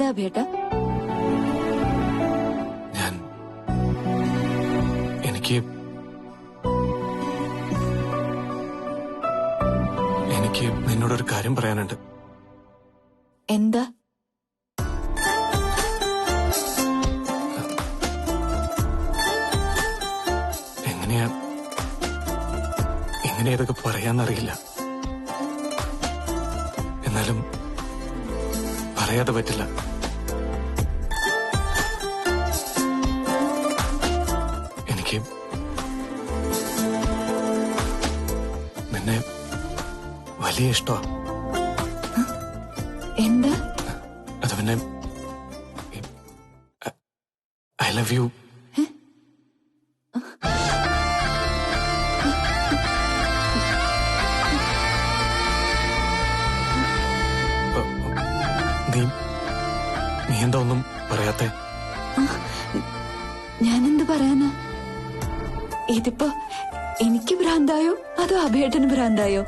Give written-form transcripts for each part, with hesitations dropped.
എന്താ ബേട്ട? എനിക്ക് നിന്നോടൊരു കാര്യം പറയാനുണ്ട്. എന്താ? എങ്ങനെയാ ഇതൊക്കെ പറയാന്നറിയില്ല. എന്നാലും പറയാതെ പറ്റില്ല. എനിക്ക് നിന്നെ വലിയ ഇഷ്ടമാ. എന്താ? അത് പിന്നെ ഐ ലവ് യു. നീ എന്താ ഒന്നും പറയാത്തെ? ഞാനെന്ത് പറയാനാ? ഇതിപ്പോ എനിക്ക് ഭ്രാന്തായോ അതോ അഭേട്ടന് ഭ്രാന്തായോ?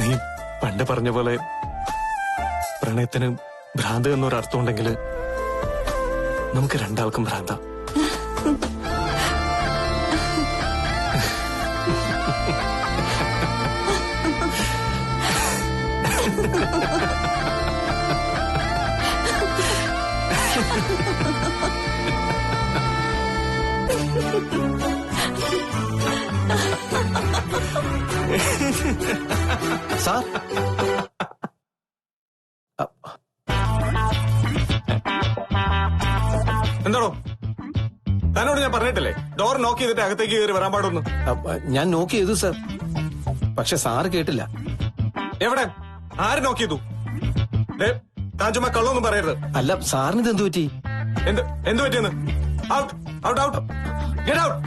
നീ പണ്ട് പറഞ്ഞ പോലെ പ്രണയത്തിന് ഭ്രാന്ത് എന്നൊരർത്ഥം ഉണ്ടെങ്കിൽ നമുക്ക് രണ്ടാൾക്കും ഭ്രാന്ത. സാർ, എന്താണോ? തന്നോട് ഞാൻ പറഞ്ഞിട്ടില്ലേ ഡോർ നോക്ക് ചെയ്തിട്ട് അകത്തേക്ക് കയറി വരാൻ പാടുന്നു? ഞാൻ നോക്ക് ചെയ്തു സാർ, പക്ഷെ സാറ് കേട്ടില്ല. എവിടെ? ആര് നോക്ക് ചെയ്തു? താൻ ചുമ്മാ കള്ളൊന്നും പറയരുത്. അല്ല, സാറിന് ഇത് എന്ത് പറ്റി? എന്ത് പറ്റിയെന്ന്? Out out out get out.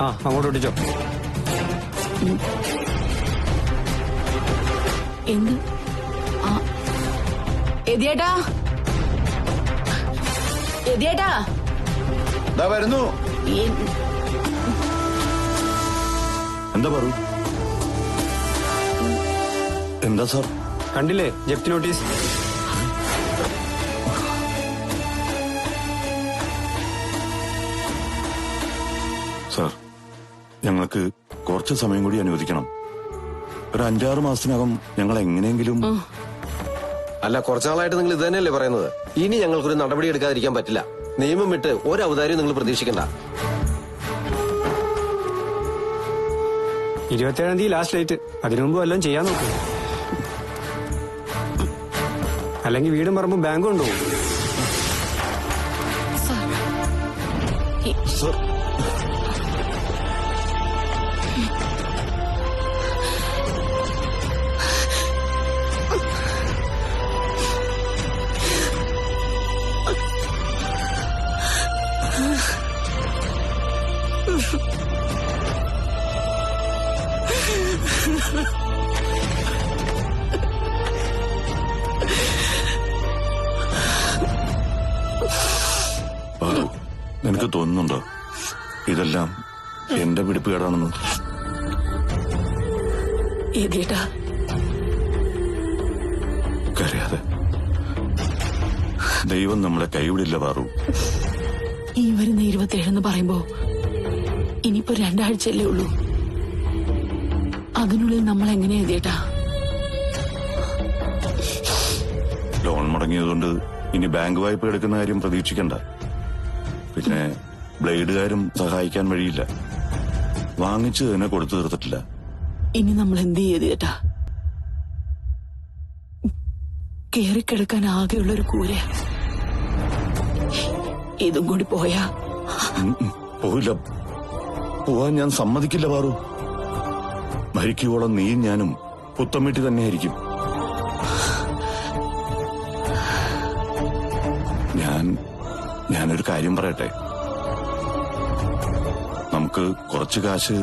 ആ, അങ്ങോട്ട് ഓടിച്ചോ. എന്ത്? എതിയേട്ടാ, എതിയേട്ടാ വരുന്നു. എന്താ പറയൂ? എന്താ സാർ? കണ്ടില്ലേ ജപ്തി നോട്ടീസ്? സാർ, ഞങ്ങൾക്ക് കുറച്ച് സമയം കൂടി അനുവദിക്കണം. ഒരു 5-6 മാസത്തിനകം ഞങ്ങൾ എങ്ങനെയെങ്കിലും. അല്ല, കുറച്ചാളായിട്ട് നിങ്ങൾ ഇത് തന്നെയല്ലേ പറയുന്നത്? ഇനി ഞങ്ങൾക്കൊരു നടപടി എടുക്കാതിരിക്കാൻ പറ്റില്ല. നിയമം വിട്ട് ഒരു ഔദാര്യം നിങ്ങൾ പ്രതീക്ഷിക്കണ്ട. 27-ാം തീയതി ലാസ്റ്റ് ഡേറ്റ്. അതിനു മുമ്പ് വല്ലതും ചെയ്യാൻ നോക്കൂ, അല്ലെങ്കിൽ വീടും പറമ്പും ബാങ്കും കൊണ്ടുപോകും. സാർ, നിനക്ക് തോന്നുന്നുണ്ടോ ഇതെല്ലാം എന്റെ പിടിപ്പുകേടാണെന്ന്? കരയാതെ. ദൈവം നമ്മളെ കൈവിടില്ല പാറു. ഈ വരുന്ന 27 പറയുമ്പോ ഇനിയിപ്പോ 2 ആഴ്ചയല്ലേ ഉള്ളൂ. അതിനുള്ളിൽ നമ്മൾ എങ്ങനെയാ എതിയേട്ടാ? ലോൺ മുടങ്ങിയതുകൊണ്ട് ഇനി ബാങ്ക് വായ്പ എടുക്കുന്ന കാര്യം പ്രതീക്ഷിക്കണ്ട. പിന്നെ ബ്ലേഡുകാരും സഹായിക്കാൻ വഴിയില്ല. വാങ്ങിച്ചു തന്നെ കൊടുത്തു തീർത്തിട്ടില്ല. ഇനി നമ്മൾ എന്ത് ചെയ്തേട്ടാ? കേറിക്കിടക്കാൻ ആകെയുള്ളൊരു കൂര. ഇതും കൂടി പോയാ പോയില്ല. പോവാൻ ഞാൻ സമ്മതിക്കില്ല പാറു. മരിക്കുവോളം നീയും ഞാനും പുത്തം വീട്ടിൽ തന്നെയായിരിക്കും. ഞാനൊരു കാര്യം പറയട്ടെ. നമുക്ക് കുറച്ച് കാശ്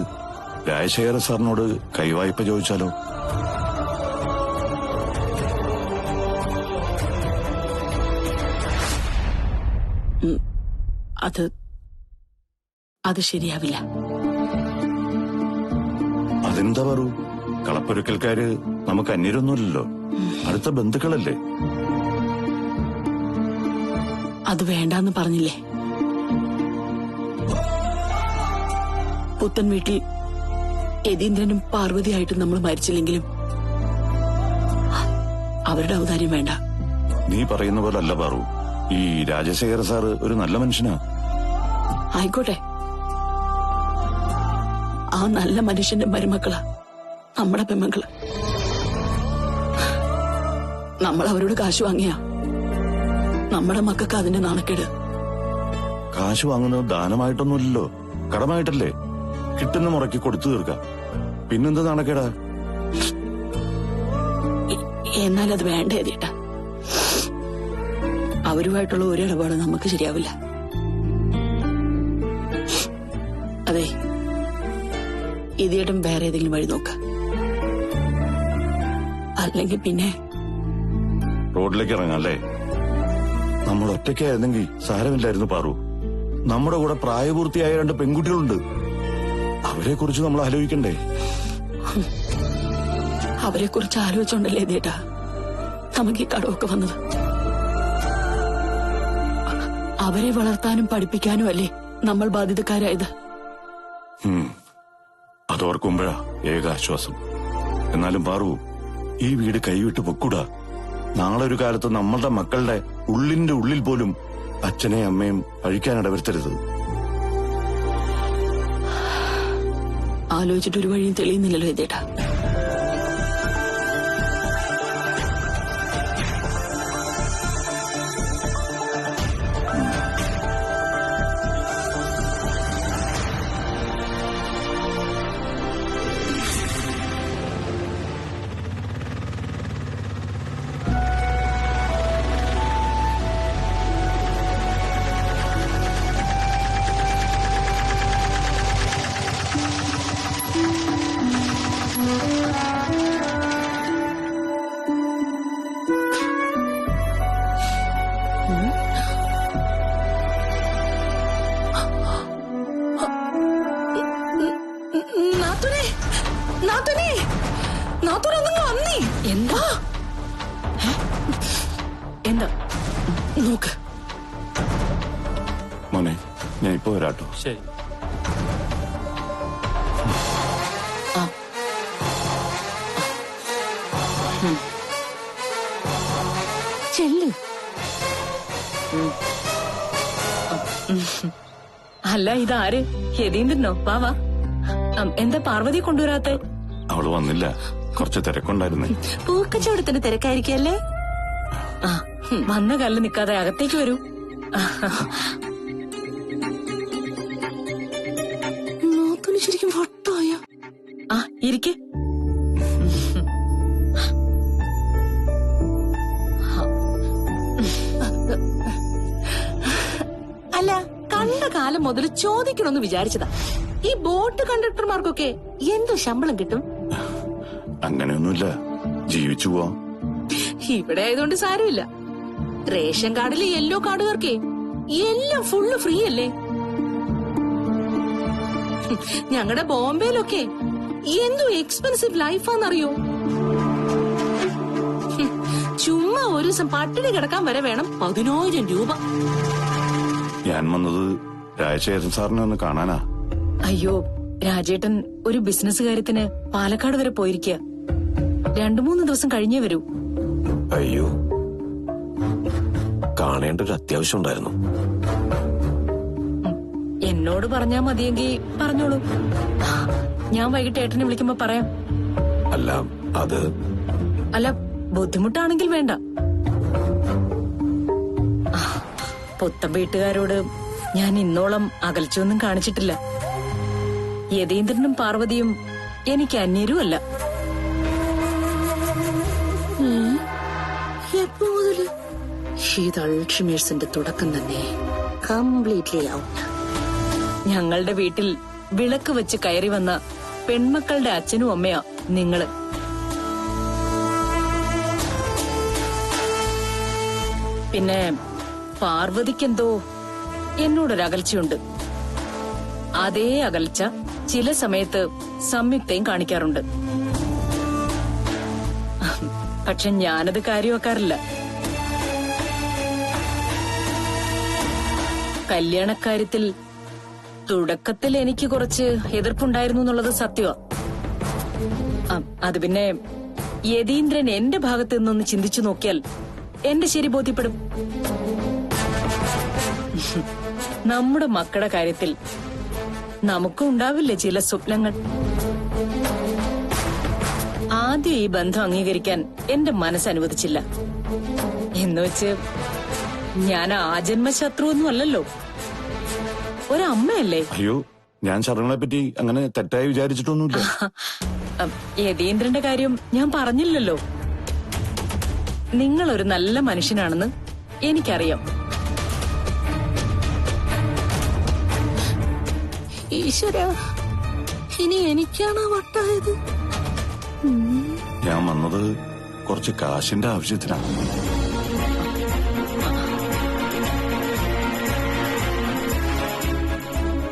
രാജശേഖര സാറിനോട് കൈവായ്പ ചോദിച്ചാലോ? അത് ശരിയാവില്ല. അതെന്താ പറൂ? കളപ്പൊരുക്കൽക്കാര് നമുക്ക് അന്യരൊന്നുമില്ലല്ലോ, അടുത്ത ബന്ധുക്കളല്ലേ. അത് വേണ്ടാന്ന് പറഞ്ഞില്ലേ? പുത്തൻ വീട്ടിൽ യതീന്ദ്രനും പാർവതിയായിട്ടും നമ്മൾ മരിച്ചില്ലെങ്കിലും അവരുടെ ഔദാര്യം വേണ്ട. നീ പറയുന്ന പോലെ അല്ല പാറു. ഈ രാജശേഖര സാറ് ഒരു നല്ല മനുഷ്യനാ. ആയിക്കോട്ടെ, ആ നല്ല മനുഷ്യന്റെ മരുമക്കളാ നമ്മുടെ പെമ്മക്കള്. നമ്മൾ അവരോട് കാശ് വാങ്ങിയ നമ്മുടെ മക്കൾക്ക് അതിന്റെ നാണക്കേട്. കാശ് വാങ്ങുന്നത് ദാനമായിട്ടൊന്നുമില്ലല്ലോ, കടമായിട്ടല്ലേ. കിട്ടുന്ന മുറയ്ക്ക് കൊടുത്തു തീർക്കാം. പിന്നെന്ത് നാണക്കേടാ? എന്നാൽ അത് വേണ്ട ചേട്ടാ. അവരുമായിട്ടുള്ള ഒരു ഇടപാട് നമുക്ക് ശരിയാവില്ല. അതെ, ഇതിയേട്ടും വേറെ ഏതെങ്കിലും വഴി നോക്ക. അല്ലെങ്കിൽ പിന്നെ റോഡിലേക്ക് ഇറങ്ങാല്ലേ? നമ്മൾ ഒറ്റയ്ക്കായിരുന്നെങ്കിൽ സാരമില്ലായിരുന്നു പാറു. നമ്മുടെ കൂടെ പ്രായപൂർത്തിയായ 2 പെൺകുട്ടികളുണ്ട്. അവരെ കുറിച്ച് നമ്മൾ ആലോചിക്കണ്ടേ? അവരെ കുറിച്ച് ആലോചിച്ചോണ്ടല്ലേ ചേട്ടാ നമുക്ക് ഈ കടമൊക്കെ വന്നത്. അവരെ വളർത്താനും പഠിപ്പിക്കാനും അല്ലേ നമ്മൾ ബാധ്യതക്കാരായത്. അതോർക്കുമ്പോഴാ ഏകാശ്വാസം. എന്നാലും പാറു, ഈ വീട് കൈവിട്ട് പൊക്കൂടാ. നാളെ ഒരു കാലത്ത് നമ്മളുടെ മക്കളുടെ ഉള്ളിന്റെ ഉള്ളിൽ പോലും അച്ഛനെയും അമ്മയും പഴിക്കാൻ ഇടവരുത്തരുത്. ആലോചിച്ചിട്ട് ഒരു വഴിയും തെളിയുന്നില്ലല്ലോ ചേട്ടാ. എന്താ എന്താ നോക്ക്. മോനെ, ഞാൻ ഇപ്പൊ വരാട്ടോ. ശരി. ചെല്ല്. അല്ല, ഇതാര്? യതീന്ദ്രനോ? വാവാ. എന്താ പാർവതി കൊണ്ടുവരാത്തെ? അവള് വന്നില്ല, കുറച്ച് തിരക്കുണ്ടായിരുന്നേ. പൂക്കച്ചവടത്തിന് തിരക്കായിരിക്കല്ലേ? വന്ന കല്ല് നിക്കാതെ അകത്തേക്ക് വരൂ. ശരിക്കും വട്ടായോ? ഇരിക്കെ. അല്ല, കണ്ട കാലം മുതൽ ചോദിക്കണമെന്ന് വിചാരിച്ചതാ. ഈ ബോട്ട് കണ്ടക്ടർമാർക്കൊക്കെ എന്തോ ശമ്പളം കിട്ടും? അങ്ങനെയൊന്നുമില്ല, ജീവിച്ചു പോവാം. ഇവിടെ ആയതുകൊണ്ട് സാരമില്ല. റേഷൻ കാർഡിലെ യെല്ലോ കാർഡുകാർക്കേ എല്ലാം ഫുള്ള് ഫ്രീ അല്ലേ? ഞങ്ങളുടെ ബോംബെയിലൊക്കെ എന്തോ എക്സ്പെൻസീവ് ലൈഫാന്നറിയോ? ചുമ്മാ ഒരു ദിവസം പട്ടിണി കിടക്കാൻ വരെ വേണം 10,000 രൂപ. ഞാൻ വന്നത് രാജശേഖരൻ സാറിനെ ഒന്ന് കാണാനാ. അയ്യോ, രാജേട്ടൻ ഒരു ബിസിനസ് കാര്യത്തിന് പാലക്കാട് വരെ പോയിരിക്കുക. 2-3 ദിവസം കഴിഞ്ഞേ വരൂ. അയ്യോ, കാണേണ്ട ഒരു അത്യാവശ്യം ഉണ്ടായിരുന്നു. എന്നോട് പറഞ്ഞാ മതിയെങ്കിൽ പറഞ്ഞോളൂ. ഞാൻ വൈകിട്ട് ഏട്ടനെ വിളിക്കുമ്പോ പറയാം. അല്ല, ബുദ്ധിമുട്ടാണെങ്കിൽ വേണ്ട. പുത്തൻ വീട്ടുകാരോട് ഞാൻ ഇന്നോളം അകൽച്ചൊന്നും കാണിച്ചിട്ടില്ല. യതീന്ദ്രനും പാർവതിയും എനിക്ക് അന്യരുമല്ല. എപ്പോ മുതല്? ഇത് അൾഷിമേഴ്സിന്റെ തുടക്കം തന്നെ. Completely out. ഞങ്ങളുടെ വീട്ടിൽ വിളക്ക് വെച്ച് കയറി വന്ന പെൺമക്കളുടെ അച്ഛനും അമ്മയാ നിങ്ങള്. പിന്നെ പാർവതിക്കെന്തോ എന്നോടൊരകൽച്ചയുണ്ട്. അതേ അകൽച്ച ചില സമയത്ത് സംയുക്തയും കാണിക്കാറുണ്ട്. പക്ഷെ ഞാനത് കാര്യമാക്കാറില്ല. കല്യാണക്കാര്യത്തിൽ തുടക്കത്തിൽ എനിക്ക് കുറച്ച് എതിർപ്പുണ്ടായിരുന്നു എന്നുള്ളത് സത്യമാ. അത് പിന്നെ യതീന്ദ്രൻ എന്റെ ഭാഗത്ത് നിന്നൊന്ന് ചിന്തിച്ചു നോക്കിയാൽ എന്റെ ശരി ബോധ്യപ്പെടും. നമ്മുടെ മക്കളുടെ കാര്യത്തിൽ നമുക്കും ഉണ്ടാവില്ലേ ചില സ്വപ്നങ്ങൾ. ആദ്യം ഈ ബന്ധം അംഗീകരിക്കാൻ എന്റെ മനസ്സ് അനുവദിച്ചില്ല. എന്നുവെച്ച് ഞാൻ ആജന്മ ശത്രുവൊന്നും അല്ലല്ലോ, ഒരമ്മയല്ലേ. അയ്യോ, ഞാൻ ശരണങ്ങളെ പറ്റി അങ്ങനെ തെറ്റായി വിചാരിച്ചിട്ടൊന്നുമില്ല. യതീന്ദ്രന്റെ കാര്യം ഞാൻ പറഞ്ഞില്ലല്ലോ. നിങ്ങളൊരു നല്ല മനുഷ്യനാണെന്ന് എനിക്കറിയാം. ഈശ്വര, ഇനി എനിക്കാണോ വട്ടായത്? ഞാൻ വന്നത് കുറച്ച് കാശിന്റെ ആവശ്യത്തിനാണ്.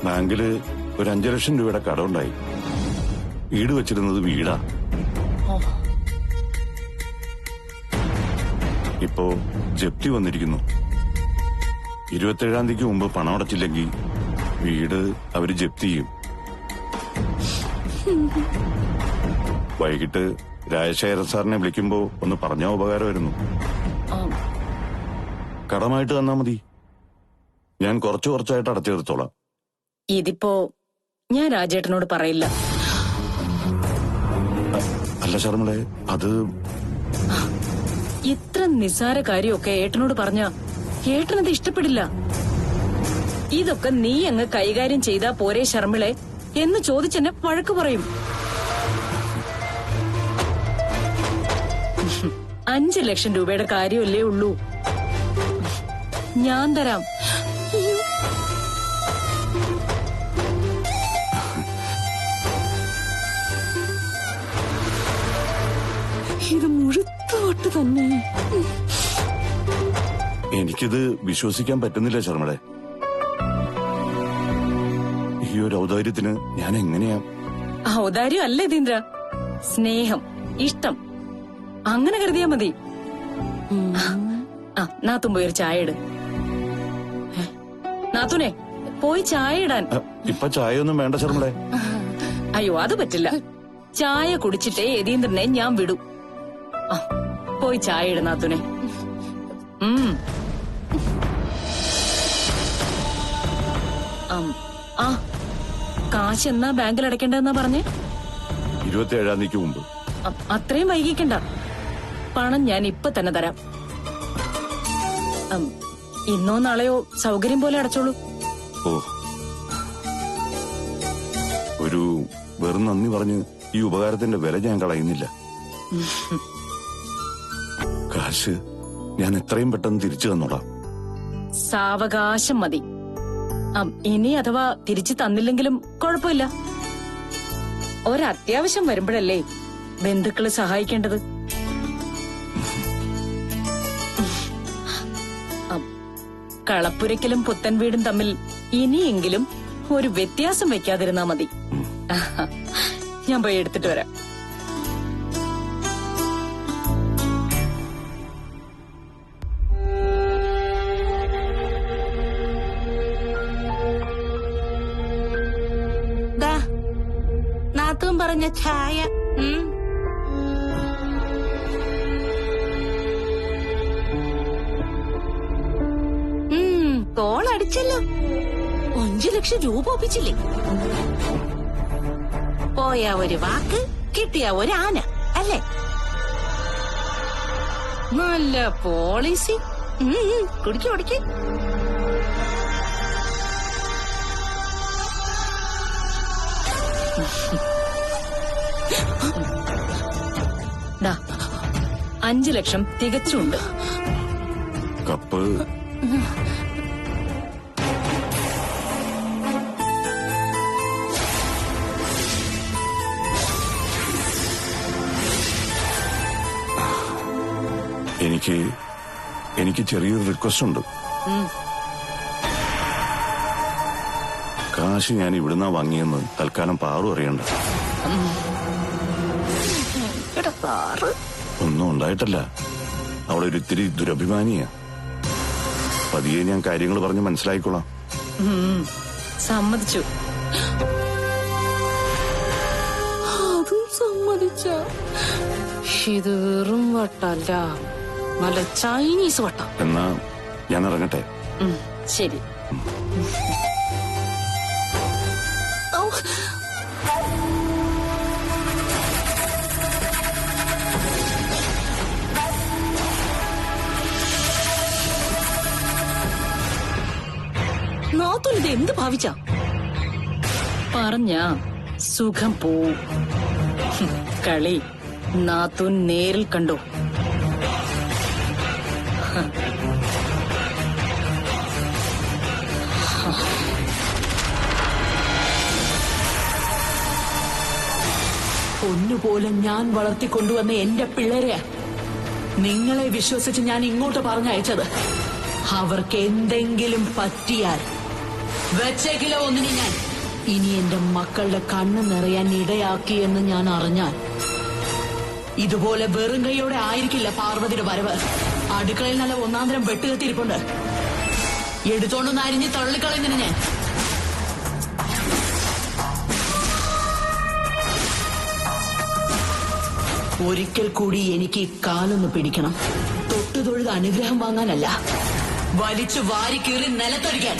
ബാങ്കില് ഒരു 5 ലക്ഷം രൂപയുടെ കടമുണ്ടായി. വീട് വെച്ചിരുന്നത് വീടാ. ഇപ്പോ ജപ്തി വന്നിരിക്കുന്നു. 27-ാം തീയതിക്ക് മുമ്പ് പണം അടച്ചില്ലെങ്കിൽ വീട് അവര് ജപ്തി ചെയ്യും. വൈകിട്ട് രാജശേഖരൻ സാറിനെ വിളിക്കുമ്പോ ഒന്ന് പറഞ്ഞ ഉപകാരമായിരുന്നു. കടമായിട്ട് തന്നാ മതി, ഞാൻ കുറച്ചായിട്ട് അടച്ചു തീർത്തോളാം. ഇതിപ്പോ ഞാൻ രാജേട്ടനോട് പറയില്ല. അല്ല ശർമ്മളെ, അത് ഇത്ര നിസ്സാര കാര്യമൊക്കെ ഏട്ടനോട് പറഞ്ഞ ഏട്ടനത് ഇഷ്ടപ്പെടില്ല. ഇതൊക്കെ നീ അങ്ങ് കൈകാര്യം ചെയ്താ പോരെ ശർമ്മിളെ എന്ന് ചോദിച്ചെന്നെ വഴക്ക് പറയും. 5 ലക്ഷം രൂപയുടെ കാര്യമല്ലേ ഉള്ളൂ, ഞാൻ തരാം. ഇത് മുഴുത്ത വട്ട് തന്നെ. എനിക്കിത് വിശ്വസിക്കാൻ പറ്റുന്നില്ല ശർമ്മളെ. ഈ ഒരു ഔദാര്യത്തിന് ഞാൻ എങ്ങനെയാ? ഔദാര്യം അല്ലേ യതീന്ദ്ര, സ്നേഹം, ഇഷ്ടം, അങ്ങനെ കരുതിയാ മതി. നാത്തും പോയി ഒരു ചായ ഇട്. നാത്തുനെ പോയി ചായ ഇടാൻ. ഇപ്പൊ ചായ ഒന്നും വേണ്ട ശർമ്മളെ. അയ്യോ, അത് പറ്റില്ല. ചായ കുടിച്ചിട്ടേ യതീന്ദ്രനെ ഞാൻ വിടൂ. പോയി ചായ ഇട് നാത്തുനെ. കാശ് എന്നാ ബാങ്കിൽ അടയ്ക്കേണ്ടതെന്നാ പറഞ്ഞേ? 27-ാം തീയതിക്ക് മുമ്പ്. അത്രയും വൈകിക്കണ്ട, പണം ഞാൻ ഇപ്പൊ തന്നെ തരാം. ഇന്നോ നാളെയോ സൗകര്യം പോലെ അടച്ചോളൂ. ഓ, ഒരു വെറും നന്ദി പറഞ്ഞ് ഈ ഉപകാരത്തിന്റെ വില ഞാൻ കളയുന്നില്ല. കാശ് ഞാൻ എത്രയും പെട്ടെന്ന് തിരിച്ചു തന്നോളാം. സാവകാശം മതി. ഇനി അഥവാ തിരിച്ചു തന്നില്ലെങ്കിലും കുഴപ്പമില്ല. ഒരത്യാവശ്യം വരുമ്പോഴല്ലേ ബന്ധുക്കള് സഹായിക്കേണ്ടത്. കളപ്പുരയ്ക്കലും പുത്തൻ വീടും തമ്മിൽ ഇനിയെങ്കിലും ഒരു വ്യത്യാസം വെക്കാതിരുന്നാ മതി. ഞാൻ പോയി എടുത്തിട്ട് വരാം. നാത്തും പറഞ്ഞ ചായ. കോളടിച്ചല്ലോ. 5 ലക്ഷം രൂപ ഒപ്പിച്ചില്ലേ? പോയ ഒരു വാക്ക്, കിട്ടിയ ഒരു ആന അല്ലേ? നല്ല പോളിസി. കുടിക്ക്. ദാ 5 ലക്ഷം തികച്ചുണ്ട്. കപ്പ് എനിക്ക് ചെറിയൊരു റിക്വസ്റ്റ് ഉണ്ട്. കാശ് ഞാൻ ഇവിടുന്നാ വാങ്ങിയെന്ന് തൽക്കാലം പാറു അറിയണ്ട. ഒന്നും ഉണ്ടായിട്ടല്ല, അവളൊരു ഇത്തിരി ദുരഭിമാനിയാ. പതിയെ ഞാൻ കാര്യങ്ങൾ പറഞ്ഞ് മനസ്സിലായിക്കോളാം. സമ്മതിച്ചു. അതും സമ്മതിച്ച. ഇത് വെറും വട്ടല്ല, നല്ല ചൈനീസ് വട്ട. എന്നാ ഞാൻ ഇറങ്ങട്ടെ. ശരി. നാത്തൂൻ ഇത് എന്ത് ഭാവിച്ച? പറഞ്ഞ സുഖം പോവും. കളി നാത്തൂൻ നേരിൽ കണ്ടോ? പൊന്നുപോലെ ഞാൻ വളർത്തിക്കൊണ്ടുവന്ന എന്റെ പിള്ളേരെ നിങ്ങളെ വിശ്വസിച്ച് ഞാൻ ഇങ്ങോട്ട് പറഞ്ഞയച്ചത്. അവർക്ക് എന്തെങ്കിലും പറ്റിയാൽ വെച്ചേക്കില്ല ഒന്നിനെ ഞാൻ. ഇനി എന്റെ മക്കളുടെ കണ്ണ് നിറയാൻ ഇടയാക്കിയെന്ന് ഞാൻ അറിഞ്ഞാൽ ഇതുപോലെ വെറും കൈയോടെ ആയിരിക്കില്ല പാർവതിയുടെ വരവ്. അടുക്കളയിൽ നല്ല ഒന്നാന്തരം വെട്ടുകത്തിരിപ്പുണ്ട്. എടുത്തോണ്ടൊന്ന് അരിഞ്ഞ് തള്ളിക്കളയുന്നതിന് ഞാൻ. ഒരിക്കൽ കൂടി എനിക്ക് ഈ കാലൊന്ന് പിടിക്കണം. തൊട്ടു തൊഴുത് അനുഗ്രഹം വാങ്ങാനല്ല, വലിച്ചു വാരിക്കീറി നിലത്തൊടിക്കാൻ.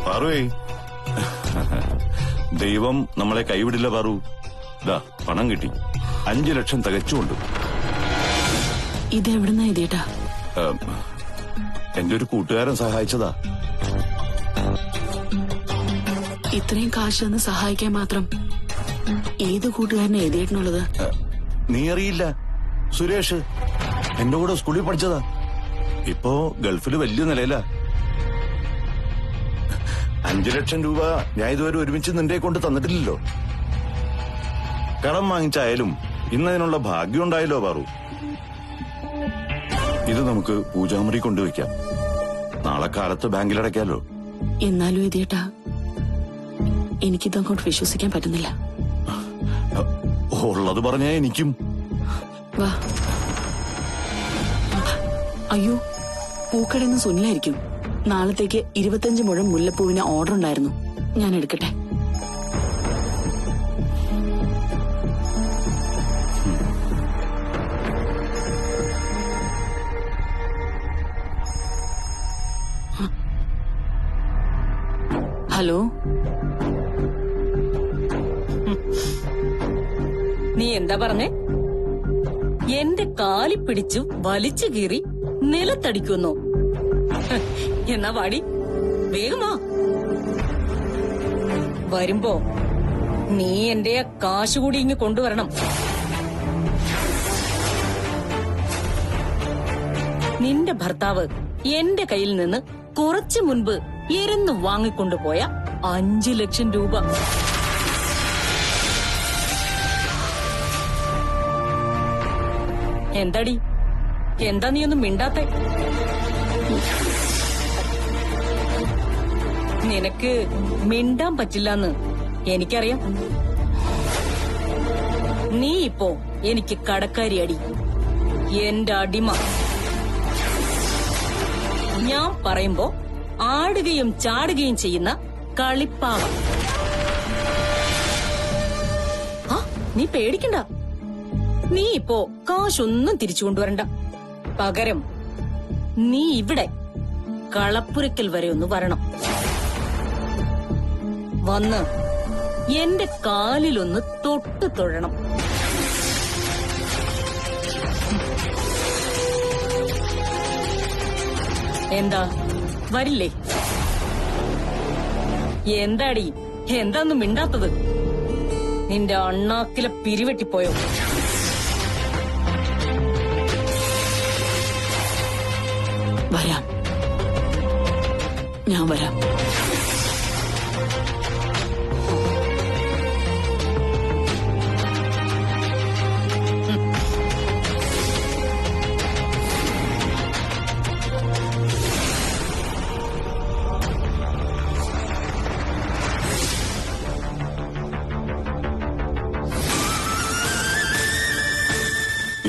പാറുവേ, ദൈവം നമ്മളെ കൈവിടില്ല പാറു. ദാ പണം കിട്ടി, 5 ലക്ഷം തികച്ചുകൊണ്ട്. ഇതെവിടുന്നാ ഇതേട്ടാ? എന്റെ ഒരു കൂട്ടുകാരൻ സഹായിച്ചതാ. ഇത്രയും കാശ് തന്ന് സഹായിക്കാൻ മാത്രം ഏത് കൂട്ടുകാരനെ എഴുതിയിട്ടുള്ളത്? നീ അറിയില്ല, സുരേഷ് എന്റെ കൂടെ സ്കൂളിൽ പഠിച്ചതാ. ഇപ്പോ ഗൾഫില് വലിയ നിലയിലാ. 5 ലക്ഷം രൂപ ഞാൻ ഇതുവരെ ഒരുമിച്ച് നിന്റെ കൊണ്ട് തന്നിട്ടില്ലല്ലോ. കടം വാങ്ങിച്ചായാലും ഇന്നതിനുള്ള ഭാഗ്യം ഉണ്ടായല്ലോ പാറു. ഇത് നമുക്ക് പൂജാമുറി കൊണ്ടുവയ്ക്കാം. നാളെ കാലത്ത് ബാങ്കിലടയ്ക്കാലോ. എന്നാലും ഇതേട്ടാ, എനിക്കിതങ്ങോട്ട് വിശ്വസിക്കാൻ പറ്റുന്നില്ല. ഉള്ളത് പറഞ്ഞാ എനിക്കും. വാ. അയ്യോ, പൂക്കടന്ന് സുനിലായിരിക്കും. നാളത്തേക്ക് 25 മുഴം മുല്ലപ്പൂവിന് ഓർഡർ ഉണ്ടായിരുന്നു. ഞാൻ എടുക്കട്ടെ. ഹലോ, നീ എന്താ പറഞ്ഞേ? എന്റെ കാലി പിടിച്ചു വലിച്ചു കീറി നിലത്തടിക്കുന്നോ? എന്നാ വാടി, വേഗമാ. വരുമ്പോ നീ എന്റെ കാശ് കൂടി ഇങ്ങ് കൊണ്ടുവരണം. നിന്റെ ഭർത്താവ് എന്റെ കയ്യിൽ നിന്ന് കുറച്ചു മുൻപ് എരന്ന് വാങ്ങിക്കൊണ്ടുപോയ 5 ലക്ഷം രൂപ. എന്താടി, എന്താ നീ ഒന്നും മിണ്ടാത്തെ? നിനക്ക് മിണ്ടാൻ പറ്റില്ലെന്ന് എനിക്കറിയാം. നീ ഇപ്പോ എനിക്ക് കടക്കാരി അടി, എന്റെ അടിമ. ഞാൻ പറയുമ്പോ ആടുകയും ചാടുകയും ചെയ്യുന്ന കളിപ്പാവ. നീ പേടിക്കണ്ട. നീ ഇപ്പോ കാശൊന്നും തിരിച്ചു കൊണ്ടുവരണ്ട. പകരം നീ ഇവിടെ കളപ്പുരയ്ക്കൽ വരെ ഒന്ന് വരണം. വന്ന് എന്റെ കാലിലൊന്ന് തൊട്ട് തൊഴണം. എന്താ വരില്ലേ? എന്താടി എന്താന്നും മിണ്ടാത്തത്? നിന്റെ അണ്ണാക്കിലെ പിരിവെട്ടിപ്പോയോ? വരാം, ഞാൻ വരാം.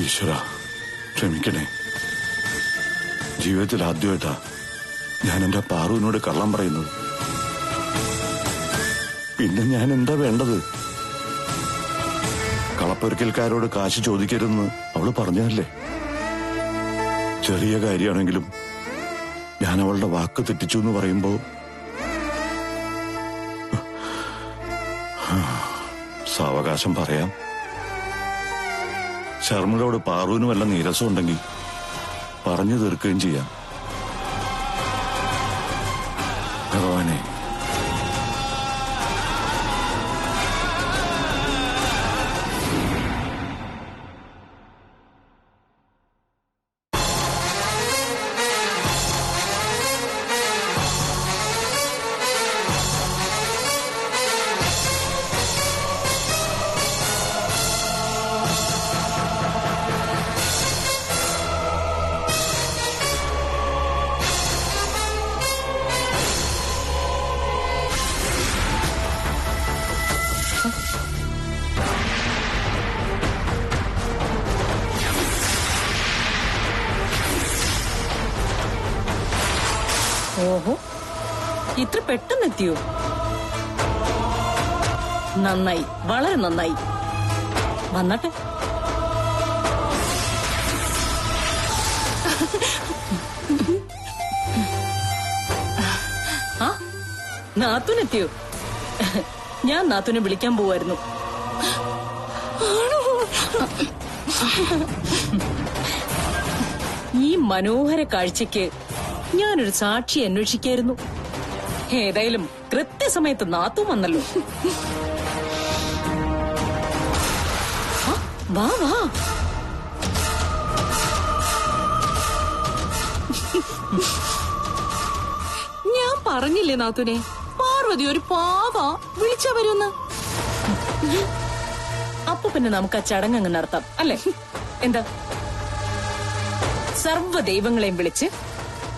ഈശ്വര ക്ഷമിക്കണേ. ജീവിതത്തിൽ ആദ്യമായിട്ടാ ഞാൻ എന്റെ പാറുവിനോട് കള്ളം പറയുന്നത്. പിന്നെ ഞാൻ എന്താ വേണ്ടത്? കളപ്പൊരിക്കൽക്കാരോട് കാശ് ചോദിക്കരുതെന്ന് അവള് പറഞ്ഞതല്ലേ? ചെറിയ കാര്യമാണെങ്കിലും ഞാൻ അവളുടെ വാക്ക് തെറ്റിച്ചു എന്ന് പറയുമ്പോ സാവകാശം പറയാം. ശർമ്മയോട് പാറുവിന് വല്ല നീരസം ഉണ്ടെങ്കിൽ പറഞ്ഞു തീർക്കുകയും ചെയ്യാം. ഭഗവാനെ, ഓഹോ, ഇത്ര പെട്ടെന്നെത്തിയോ? നന്നായി, വളരെ നന്നായി. വന്നട്ടെ. ആ, നാത്തൂനെത്തിയോ? ഞാൻ നാത്തൂനെ വിളിക്കാൻ പോവായിരുന്നു. ഈ മനോഹര കാഴ്ചയ്ക്ക് ഞാനൊരു സാക്ഷി അന്വേഷിക്കായിരുന്നു. ഏതായാലും കൃത്യസമയത്ത് നാത്തും വന്നല്ലോ. വാ വാ. ഞാൻ പറഞ്ഞില്ലേ നാത്തൂനെ, പാർവതി ഒരു പാവ, വിളിച്ചാ വരുമെന്ന്. അപ്പൊ പിന്നെ നമുക്ക് ആ ചടങ്ങ് നടത്താം അല്ലേ? എന്താ? സർവ്വ ദൈവങ്ങളെയും വിളിച്ച്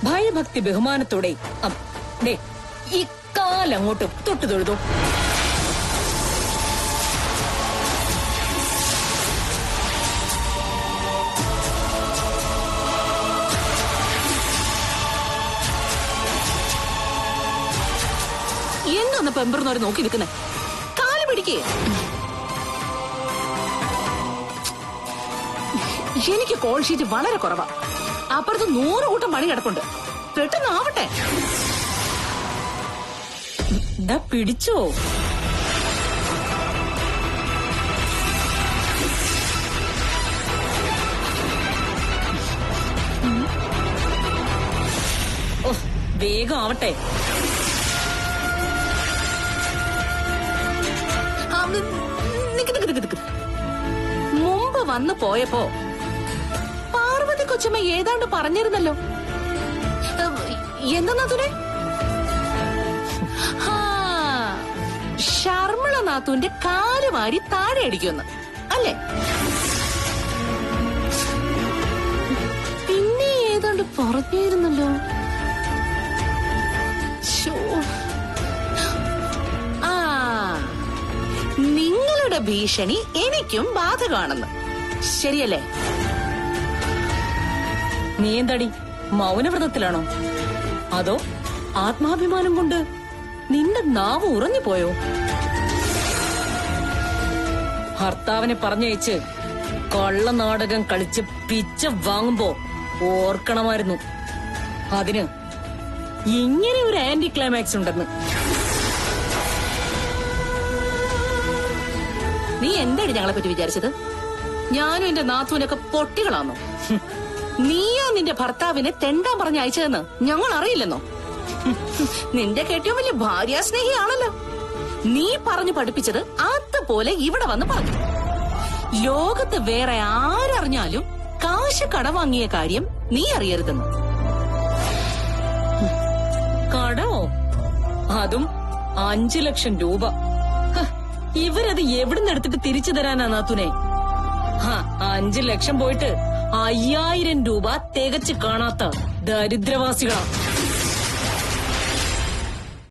ഭയഭക്തി ബഹുമാനത്തോടെ ഈ കാലങ്ങോട്ട് തൊട്ടു തൊഴുതോ. എന്നാ പെമ്പറന്നവരെ നോക്കി നിൽക്കുന്നേ? കാല് പിടിക്കേ. എനിക്ക് കോൾ ഷീറ്റ് വളരെ കുറവാ. അപ്പുറത്ത് 100 കൂട്ടം പണി കിടപ്പുണ്ട്. പെട്ടെന്നാവട്ടെ. പിടിച്ചോ. ഓ, വേഗം ആവട്ടെ. മുമ്പ് വന്നു പോയപ്പോ പാർവതി കൊച്ചമ്മ ഏതാണ്ട് പറഞ്ഞിരുന്നല്ലോ. എന്താ നാത്തൂനെ? ശർമ്മള നാത്തൂന്റെ കാല് വാരി താഴെ അടിക്കുമെന്ന് അല്ലേ? പിന്നെ ഏതാണ്ട് പറഞ്ഞിരുന്നല്ലോ. നിങ്ങളുടെ ഭീഷണി എനിക്കും ബാധകമാണെന്ന്, ശരിയല്ലേ? നീ എന്താടി മൗനവ്രതത്തിലാണോ? അതോ ആത്മാഭിമാനം കൊണ്ട് നിന്റെ നാവ് ഉറങ്ങിപ്പോയോ? ഭർത്താവിനെ പറഞ്ഞയച്ച് കള്ളനാടകം കളിച്ച് പിച്ച വാങ്ങുമ്പോ ഓർക്കണമായിരുന്നു അതിന് ഇങ്ങനെ ഒരു ആന്റി ക്ലൈമാക്സ് ഉണ്ടെന്ന്. നീ എന്താടി ഞങ്ങളെ പറ്റി വിചാരിച്ചത്? ഞാനും എന്റെ നാത്തൂനൊക്കെ പൊട്ടികളാണോ? നീയാ നിന്റെ ഭർത്താവിനെ തെണ്ടാൻ പറഞ്ഞ് അയച്ചതെന്ന് ഞങ്ങൾ അറിയില്ലെന്നോ? നിന്റെ കെട്ടിയോ വലിയ ഭാര്യാസ്നേഹിയാണല്ലോ. നീ പറഞ്ഞു പഠിപ്പിച്ചത് അതുപോലെ ഇവിടെ വന്ന് പറഞ്ഞു. ലോകത്ത് വേറെ ആരറിഞ്ഞാലും കാശ് കടവാങ്ങിയ കാര്യം നീ അറിയരുതെന്ന്. കടമോ? അതും 5 ലക്ഷം രൂപ. ഇവരത് എവിടുന്ന് എടുത്തിട്ട് തിരിച്ചു തരാനാ നാത്തുനെ? 5 ലക്ഷം പോയിട്ട് 5000 രൂപ തികച്ച് കാണാത്ത ദരിദ്രവാസികളാ.